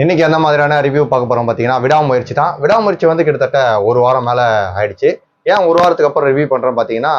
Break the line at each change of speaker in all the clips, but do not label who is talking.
இன்னைக்கு எந்த மாதிரியான ரிவ்யூ பார்க்க போறோம் பார்த்தீங்கன்னா விடாமுயற்சி தான். விடாமுயற்சி வந்து கிட்டத்தட்ட ஒரு வாரம் மேலே ஆயிடுச்சு. ஏன் ஒரு வாரத்துக்கு அப்புறம் ரிவ்யூ பண்ணுறோம் பார்த்தீங்கன்னா,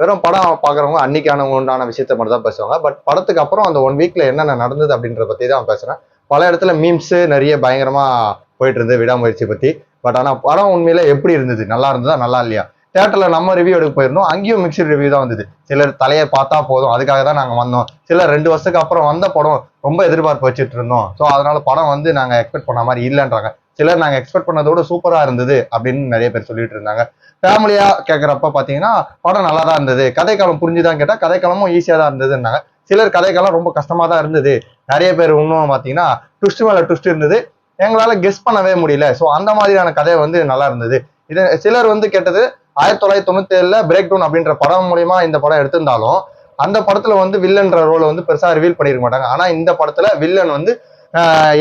வெறும் படம் பார்க்குறவங்க அன்னைக்கான உண்டான விஷயத்த மட்டும் தான் பேசுவாங்க. பட் படத்துக்கு அப்புறம் அந்த 1 வீக்ல என்னென்ன நடந்தது அப்படின்றத பற்றி தான் பேசுகிறேன். பல இடத்துல மீம்ஸு நிறைய பயங்கரமாக போயிட்டு இருந்தது விடாமுயற்சி பற்றி. பட் ஆனால் படம் உண்மையில எப்படி இருந்தது, நல்லா இருந்ததா நல்லா இல்லையா? தேட்டரில் நம்ம ரிவ்யூ எடுக்க போயிருந்தோம், அங்கேயும் மிக்சட் ரிவ்யூ தான் வந்தது. சிலர் தலையை பார்த்தா போதும் அதுக்காக தான் நாங்கள் வந்தோம், சிலர் 2 வருஷத்துக்கு அப்புறம் வந்த படம் ரொம்ப எதிர்பார்ப்பு வச்சுட்டு இருந்தோம், ஸோ அதனால படம் வந்து நாங்கள் எக்ஸ்பெக்ட் பண்ண மாதிரி இல்லைன்றாங்க. சிலர் நாங்கள் எக்ஸ்பெக்ட் பண்ணதோட சூப்பராக இருந்தது அப்படின்னு நிறைய பேர் சொல்லிட்டு இருந்தாங்க. ஃபேமிலியா கேட்குறப்ப பார்த்தீங்கன்னா படம் நல்லா தான் இருந்தது, கதைக்காலம் புரிஞ்சுதான் கேட்டால் கதைக்காலமும் ஈஸியாக தான் இருந்ததுன்னாங்க. சிலர் கதைக்காலம் ரொம்ப கஷ்டமா தான் இருந்தது, நிறைய பேர் இன்னும் பார்த்தீங்கன்னா ட்விஸ்ட் மேலே ட்விஸ்ட் இருந்தது, எங்களால் கெஸ் பண்ணவே முடியல, ஸோ அந்த மாதிரியான கதை வந்து நல்லா இருந்தது. இது சிலர் வந்து கேட்டது 1997 பிரேக் டவுன் அப்படின்ற படம் மூலியமா இந்த படம் எடுத்திருந்தாலும் அந்த படத்துல வந்து வில்லன்ற ரோல் வந்து பெருசா ரிவீல் பண்ணிருக்க மாட்டாங்க. ஆனா இந்த படத்துல வில்லன் வந்து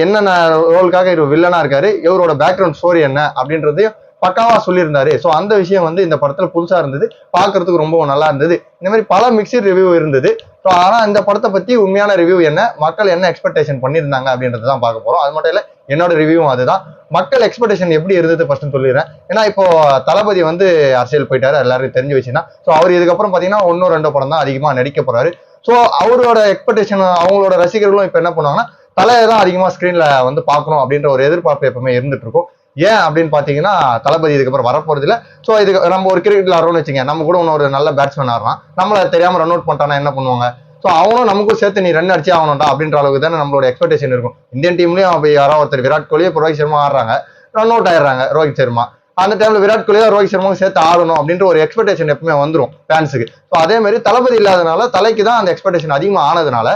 என்னென்ன ரோலுக்காக இவர் வில்லனா இருக்காரு, இவரோட பேக்ரவுண்ட் ஸ்டோரி என்ன அப்படின்றதையும் பக்காவா சொல்லியிருந்தாரு. ஸோ அந்த விஷயம் வந்து இந்த படத்துல புதுசா இருந்தது, பாக்குறதுக்கு ரொம்ப நல்லா இருந்தது. இந்த மாதிரி பல மிக்சட் ரிவ்யூ இருந்தது. ஸோ ஆனா இந்த படத்தை பத்தி உண்மையான ரிவ்யூ என்ன, மக்கள் என்ன எக்ஸ்பெக்டேஷன் பண்ணியிருந்தாங்க அப்படின்றதான் பார்க்க போறோம். அது மட்டும் இல்ல என்னோட ரிவ்யூவும் அதுதான். மக்கள் எக்ஸ்பெக்டேஷன் எப்படி இருந்தது ஃபர்ஸ்ட் சொல்லிடுறேன். ஏன்னா இப்போ தளபதி வந்து அரசியல் போயிட்டாரு, எல்லாரும் தெரிஞ்சு வச்சுன்னா. ஸோ அவர் இதுக்கப்புறம் பாத்தீங்கன்னா 1-2 படம் தான் அதிகமா நடிக்க போறாரு. ஸோ அவரோட எக்ஸ்பெக்டேஷன், அவங்களோட ரசிகர்களும் இப்ப என்ன பண்ணுவாங்கன்னா தலையை தான் அதிகமா ஸ்கிரீன்ல வந்து பார்க்கணும் அப்படின்ற ஒரு எதிர்பார்ப்பு எப்பவுமே இருந்துட்டு இருக்கும். ஏன் அப்படின்னு பாத்தீங்கன்னா தளபதி இதுக்கப்புறம் வரப்போறது இல்ல. ஸோ இதுக்கு நம்ம ஒரு கிரிக்கெட் விளாடுறோம்னு வச்சுங்க, நம்ம கூட ஒரு நல்ல பேட்ஸ்மேன் ஆடுறான், நம்மள தெரியாம ரன் அவுட் பண்ணிட்டானா என்ன பண்ணுவாங்க? ஸோ அவனும் நமக்கும் சேர்த்து நீ ரன் அடிச்சே ஆகணும்டா அப்படின்ற அளவுக்கு தானே நம்மளோட எக்ஸ்பெக்டேஷன் இருக்கும். இந்தியன் டீம்லயும் அப்படி யாராவது ஒருத்தர் விராட் கோலி இப்போ ரோஹித் சர்மா ஆடுறாங்க, ரன் அவுட் ஆயிடுறாங்க ரோஹித் சர்மா, அந்த டைம்ல விராட் கோலியா ரோஹித் சர்மாவும் சேர்த்து ஆடணும் அப்படின்ற ஒரு எக்ஸ்பெக்டேஷன் எப்பவுமே வந்துடும் ஃபேன்ஸுக்கு. ஸோ அதே மாதிரி தளபதி இல்லாதனால தலைக்கு தான் அந்த எக்ஸ்பெக்டேஷன் அதிகமாக ஆனதுனால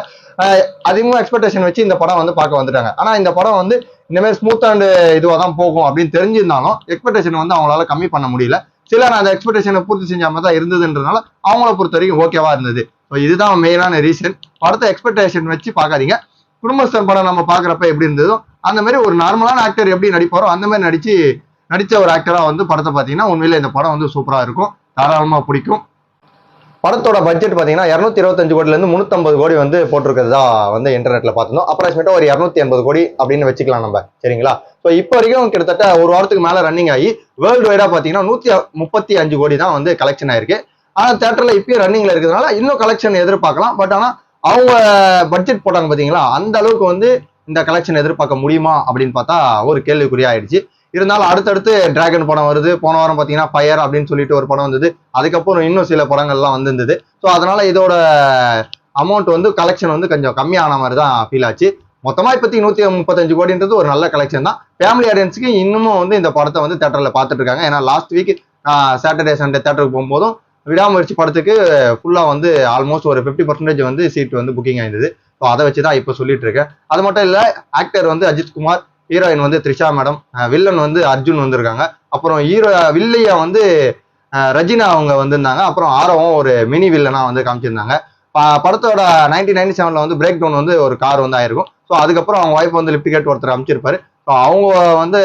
அதிகமாக எக்ஸ்பெக்டேஷன் வச்சு இந்த படம் வந்து பார்க்க வந்துட்டாங்க. ஆனா இந்த படம் வந்து இந்த மாதிரி ஸ்மூத் அண்ட் இதுவாக தான் போகும் அப்படின்னு தெரிஞ்சிருந்தாலும் எக்ஸ்பெக்டேஷன் வந்து அவங்களால கம்மி பண்ண முடியல. சிலர் அந்த எக்ஸ்பெக்டேஷனை பூர்த்தி செஞ்சாம தான் இருந்ததுன்றதுனால அவங்கள பொறுத்த வரைக்கும் ஓகேவா இருந்தது. ஸோ இதுதான் மெயினான ரீசன். படத்தை எக்ஸ்பெக்டேஷன் வச்சு பார்க்காதீங்க. குடும்பஸ்தன் படம் நம்ம பார்க்குறப்ப எப்படி இருந்ததோ அந்த மாதிரி ஒரு நார்மலான ஆக்டர் எப்படி நடிப்பாரோ அந்த மாதிரி நடிச்ச ஒரு ஆக்டரா வந்து படத்தை பார்த்தீங்கன்னா உண்மையில இந்த படம் வந்து சூப்பரா இருக்கும், தாராளமா பிடிக்கும். படத்தோட பட்ஜெட் பார்த்தீங்கன்னா 225 கோடிலேருந்து 350 கோடி வந்து போட்டிருக்கிறதா வந்து இன்டர்நெட்ல பார்த்துருந்தோம். அப்ராக்சிமேட்டா ஒரு 280 கோடி அப்படின்னு வச்சுக்கலாம் நம்ம, சரிங்களா? ஸோ இப்போ வரைக்கும் கிட்டத்தட்ட ஒரு வாரத்துக்கு மேல ரன்னிங் ஆகி வேர்ல்டு வைடா பார்த்தீங்கன்னா 135 கோடி தான் வந்து கலெக்ஷன் ஆயிருக்கு. ஆனால் தேட்டர்ல இப்பயும் ரன்னிங்ல இருக்கிறதுனால இன்னும் கலெக்ஷன் எதிர்பார்க்கலாம். பட் ஆனால் அவங்க பட்ஜெட் போட்டாங்க பார்த்தீங்களா, அந்த அளவுக்கு வந்து இந்த கலெக்ஷன் எதிர்பார்க்க முடியுமா அப்படின்னு பார்த்தா ஒரு கேள்விக்குறியா ஆயிடுச்சு. இருந்தாலும் அடுத்தடுத்து டிராகன் படம் வருது, போன வாரம் பார்த்தீங்கன்னா ஃபயர் அப்படின்னு சொல்லிட்டு ஒரு படம் வந்தது, அதுக்கப்புறம் இன்னும் சில படங்கள்லாம் வந்திருந்தது. ஸோ அதனால இதோட அமௌண்ட் வந்து கலெக்ஷன் வந்து கொஞ்சம் கம்மியான மாதிரி தான் ஃபீல் ஆச்சு. மொத்தமா இப்போதைக்கு 135 கோடின்றது ஒரு நல்ல கலெக்ஷன் தான். ஃபேமிலி ஆடியன்ஸுக்கு இன்னமும் வந்து இந்த படத்தை வந்து தேட்டர்ல பார்த்துட்டு இருக்காங்க. ஏன்னா லாஸ்ட் வீக் சாட்டர்டே சண்டே தேட்டருக்கு போகும்போதும் விடாமுயற்சி படத்துக்கு ஃபுல்லா வந்து ஆல்மோஸ்ட் ஒரு 50% வந்து சீட் வந்து புக்கிங் ஆயிருந்தது. ஸோ அதை வச்சுதான் இப்போ சொல்லிட்டு இருக்கேன். அது மட்டும் இல்ல, ஆக்டர் வந்து அஜித் குமார், ஹீரோயின் வந்து த்ரிஷா மேடம், வில்லன் வந்து அர்ஜுன் வந்திருக்காங்க, அப்புறம் வில்லையா வந்து ரஜினா அவங்க வந்திருந்தாங்க, அப்புறம் ஆரவும் ஒரு மினி வில்லனா வந்து காமிச்சிருந்தாங்க. படத்தோட 1997 வந்து பிரேக் டவுன் வந்து ஒரு கார் வந்து ஆயிருக்கும். ஸோ அதுக்கப்புறம் அவங்க ஒய்ஃப் வந்து லிப்ட் கேட் ஒருத்தர் அமைச்சிருப்பாரு. ஸோ அவங்க வந்து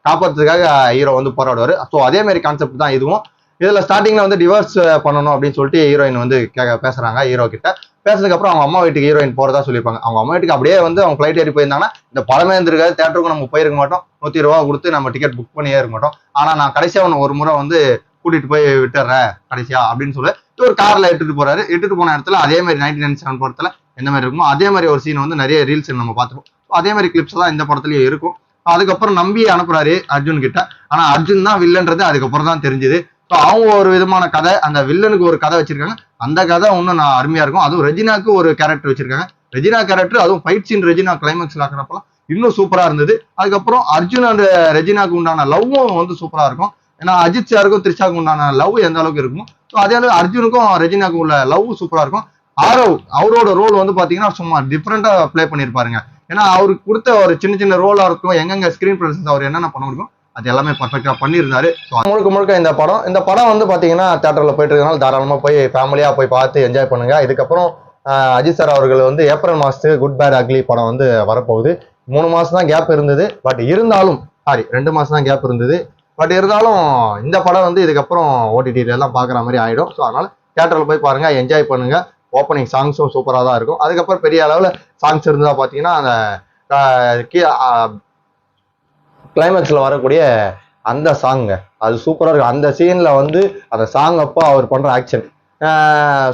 காப்பாற்றுறதுக்காக ஹீரோ வந்து போராடுவாரு. ஸோ அதே மாதிரி கான்செப்ட் தான் இதுவும். இதுல ஸ்டார்டிங்ல வந்து டிவோர்ஸ் பண்ணணும் அப்படின்னு சொல்லிட்டு ஹீரோயின் வந்து பேசுறாங்க ஹீரோ கிட்ட. பேசுறதுக்கு அப்புறம் அவங்க அம்மா வீட்டுக்கு ஹீரோயின் போறதா சொல்லியிருப்பாங்க. அவங்க அம்மா வீட்டுக்கு அப்படியே வந்து அவங்க ஃபிளைட் ஏறி போயிருந்தாங்கன்னா இந்த படமே இருந்திருக்காது, தேட்டருக்கும் நம்ம போயிருக்க மாட்டோம், 120 ரூபா கொடுத்து நம்ம டிக்கெட் புக் பண்ணியே இருக்க மாட்டோம். ஆனா நான் கடைசியா ஒரு முறை வந்து கூட்டிட்டு போய் விட்டுறேன் கடைசியா அப்படின்னு சொல்லி ஒரு கார்ல இட்டுட்டு போறாரு. இட்டுட்டு போன இடத்துல அதே மாதிரி 1997 படத்துல எந்த மாதிரி இருக்குமோ அதே மாதிரி ஒரு சீன் வந்து நிறைய ரீல்ஸ் நம்ம பார்த்துருப்போம். அதே மாதிரி கிளிப்ஸ் தான் இந்த படத்துலயும் இருக்கும். அதுக்கப்புறம் நம்பி அனுப்புறாரு அர்ஜுன் கிட்ட. ஆனா அர்ஜுன் தான் வில்லன்றது அதுக்கப்புறம் தான் தெரிஞ்சது. ஸோ அவங்க ஒரு விதமான கதை, அந்த வில்லனுக்கு ஒரு கதை வச்சிருக்காங்க. அந்த கதை இன்னும் நான் அருமையா இருக்கும். அதுவும் ரெஜினாக்கு ஒரு கேரக்டர் வச்சிருக்காங்க. ரெஜினா கேரக்டர், அதுவும் ஃபைட் சீன் ரெஜினா கிளைமேக்ஸ்ல ஆக்குறப்பலாம் இன்னும் சூப்பரா இருந்தது. அதுக்கப்புறம் அர்ஜுன் அண்ட் ரெஜினாக்கு உண்டான லவ்வும் வந்து சூப்பரா இருக்கும். ஏன்னா அஜித் சாருக்கும் த்ரிஷாவுக்கு உண்டான லவ் எந்த அளவுக்கு இருக்கும், ஸோ அதே அளவு அர்ஜுனுக்கும் ரெஜினாக்கும் உள்ள லவ் சூப்பரா இருக்கும். ஆரவ் அவரோட ரோல் வந்து பாத்தீங்கன்னா சும்மா டிஃப்ரெண்டா பிளே பண்ணியிருப்பாருங்க. ஏன்னா அவருக்கு கொடுத்த ஒரு சின்ன சின்ன ரோலா இருக்கும், எங்கெங்க ஸ்கிரீன் பிரசன்ஸ் அவர் என்னென்ன பண்ண முடியும் அது எல்லாமே பர்ஃபெக்டா பண்ணியிருந்தாரு. முழுக்க இந்த படம் வந்து பாத்தீங்கன்னா தியேட்டர்ல போயிட்டு இருக்கனால தாராளமா போய் ஃபேமிலியா போய் பார்த்து என்ஜாய் பண்ணுங்க. இதுக்கப்புறம் அஜித் சார் அவர்கள் வந்து ஏப்ரல் மாசத்துக்கு குட் பேட் அக்லி படம் வந்து வரப்போகுது. 3 மாசம் தான் கேப் இருந்தது, பட் இருந்தாலும் 2 மாசம் தான் கேப் இருந்தது, பட் இருந்தாலும் இந்த படம் வந்து இதுக்கப்புறம் ஓடிடில எல்லாம் பாக்குற மாதிரி ஆயிடும். ஸோ அதனால தியேட்டர்ல போய் பாருங்க, என்ஜாய் பண்ணுங்க. ஓப்பனிங் சாங்ஸும் சூப்பராக தான் இருக்கும். அதுக்கப்புறம் பெரிய அளவில் சாங்ஸ் இருந்தால் பார்த்தீங்கன்னா அந்த கிளைமேக்ஸில் வரக்கூடிய அந்த சாங்க அது சூப்பராக இருக்கும். அந்த சீனில் வந்து அந்த சாங் அப்போ அவர் பண்ணுற ஆக்ஷன்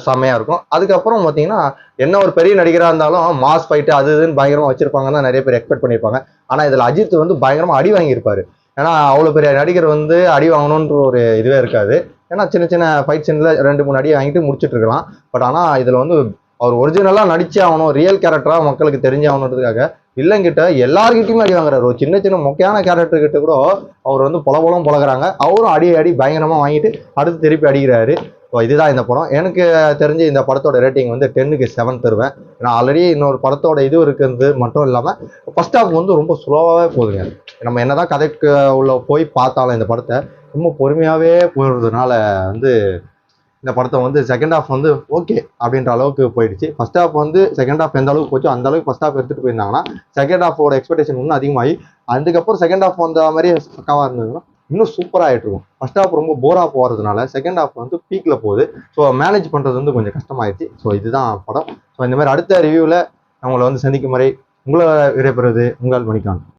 செம்மையாக இருக்கும். அதுக்கப்புறம் பார்த்தீங்கன்னா என்ன ஒரு பெரிய நடிகராக இருந்தாலும் மாஸ் ஃபைட்டு அது இதுன்னு பயங்கரமாக வச்சிருப்பாங்கன்னு தான் நிறைய பேர் எக்ஸ்பெக்ட் பண்ணியிருப்பாங்க. ஆனால் இதில் அஜித் வந்து பயங்கரமாக அடி வாங்கியிருப்பாரு. ஏன்னா அவ்வளோ பெரிய நடிகர் வந்து அடி வாங்கணுன்ற ஒரு இதுவே இருக்காது. ஏன்னா சின்ன சின்ன ஃபைட் சீனில் 2 3 அடி வாங்கிட்டு முடிச்சுட்டு இருக்கலாம். பட் ஆனால் இதில் வந்து அவர் ஒரிஜினலாக நடிச்சே ஆகணும், ரியல் கேரக்டராக மக்களுக்கு தெரிஞ்சாகணுன்றதுக்காக இல்லைங்கிட்ட எல்லார்கிட்டையுமே அடி வாங்குறாரு. ஒரு சின்ன சின்ன மொக்கையான கேரக்டர் கிட்ட கூட அவர் வந்து பொலபொலம் பழகுறாங்க. அவரும் அடி பயங்கரமாக வாங்கிட்டு அடுத்து திருப்பி அடிக்கிறாரு. இதுதான் இந்த படம். எனக்கு தெரிஞ்சு இந்த படத்தோட ரேட்டிங் வந்து 10க்கு 7 தருவேன். நான் ஆல்ரெடி இன்னொரு படத்தோட இது இருக்கிறது மட்டும் இல்லாமல் ஃபர்ஸ்ட் ஹாஃப் வந்து ரொம்ப ஸ்லோவாகவே போகுதுங்க. நம்ம என்னதான் கதைக்கு உள்ள போய் பார்த்தாலும் இந்த படத்தை ரொம்ப பொறுமையாகவே போயிடுறதுனால வந்து இந்த படத்தை வந்து செகண்ட் ஹாஃப் வந்து ஓகே அப்படின்ற அளவுக்கு போயிடுச்சு. ஃபர்ஸ்ட் ஹாஃப் வந்து செகண்ட் ஹாஃப் எந்த அளவுக்கு போச்சோ அந்த அளவுக்கு ஃபர்ஸ்ட் ஹாஃப் எடுத்துகிட்டு போயிருந்தாங்கன்னா செகண்ட் ஹாஃபோட எக்ஸ்பெக்டேஷன் இன்னும் அதிகமாகி அதுக்கப்புறம் செகண்ட் ஹாஃப் வந்த மாதிரி பக்காவாக இருந்ததுன்னா இன்னும் சூப்பராக ஆகிட்டு இருக்கும். ஃபர்ஸ்ட் ஹாஃப் ரொம்ப போராக போகிறதுனால செகண்ட் ஹாஃப் வந்து பீக்கில் போகுது. ஸோ மேனேஜ் பண்ணுறது வந்து கொஞ்சம் கஷ்டமாயிடுச்சு. ஸோ இதுதான் படம். ஸோ இந்த மாதிரி அடுத்த ரிவ்யூவில் அவங்கள வந்து சந்திக்கும் வரை உங்களை விடைபெறுவது உங்கள் மணிக்கான்.